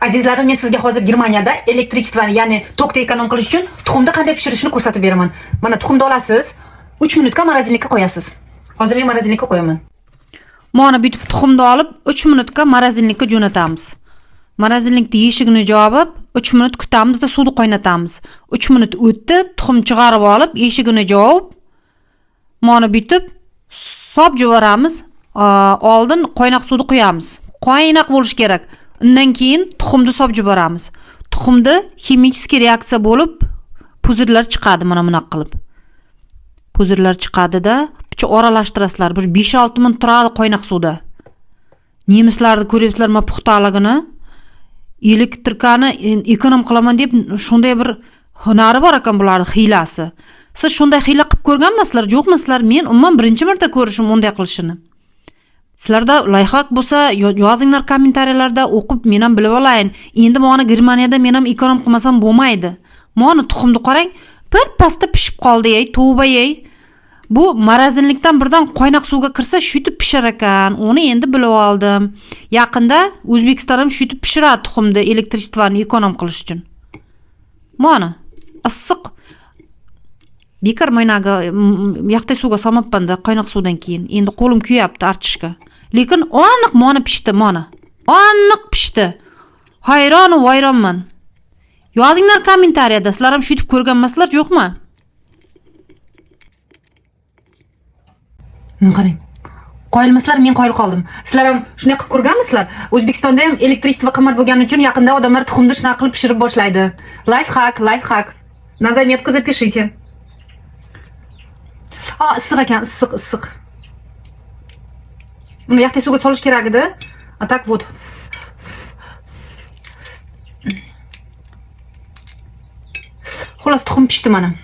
Azizlarim, men sizga hozir Germaniyada elektrichествoni, ya'ni tokni ekonom qilish uchun tuxumni qanday pishirishni ko'rsatib beraman. Mana tuxumni olasiz, 3 minutga morozinlikka qo'yasiz. Hozir men morozinlikka qo'yaman. Mana bitib tuxumni olib 3 minutga morozinlikka jo'natamiz. Morozinlikni eshigini jopib 3 minut kutamiz-da suvni qaynatamiz. 3 minut o'tdi, tuxum chiqarib olib, eshigini jopib, mana bitib sop juvaramiz. Oldin qaynoq suvni quyamiz. Qaynoq bo'lish kerak. Undan keyin tuxumni sop juvaramiz. Tuxumda ximik reaksiya bo'lib, puzirlar chiqadi mana bunaqa qilib. Puzirlar chiqadi-da, picha aralashtirasizlar. Bir 5-6 minut turadi qaynoq suvda. Nemislarni ko'ryapsizlarmi puxtaligini? Elektrikani ekonom qilaman deb shunday bir hunari bor ekan bularning hiylasi. Siz shunday hiyla qilib ko'rganmisizlar, yo'qmisizlar? Men umuman birinchi marta ko'rishim bunday qilishini. Sizlarda loyiha bo'lsa, yozinglar kommentariyalarda, o'qib men ham bilib olayin. Endi mana Germaniyada men ham ekonom qilmasam bo'lmaydi. Mana tuxumni qarang, bir pasta pishib qoldi-ey, tavba-ey. Bu morozinlikdan birdan qaynoq suvga kirsa, shutib pishar ekan. Uni endi bilib oldim. Yaqinda O'zbekiston ham shutib pishiradi tuxumni elektrichествoni ekonom qilish uchun. Mana issiq bekor maynaga yaqtay suvga solmabman-da qaynoq suvdan keyin. Endi qo'lim kuyapti archishga. Lekin aniq mana pishdi, mana. Aniq pishdi. Hayron va vayronman. Yozinglar kommentariyada, sizlar ham shutib ko'rganmisizlar, yo'qmi? Qarang. Qoyilmasizlar, men qoyil qoldim. Sizlar ham shunday qilib ko'rganmisizlar? O'zbekistonda ham elektrichество qimmat bo'lgani uchun yaqinda odamlar tuxumni shunaqa qilib pishirib boshlaydi. Life-hack. На заметку запишите. Issiq ekan, issiq. Uni yaqtay suvga solish kerak edi. A tak вот. Xolos tuxum pishdi mana.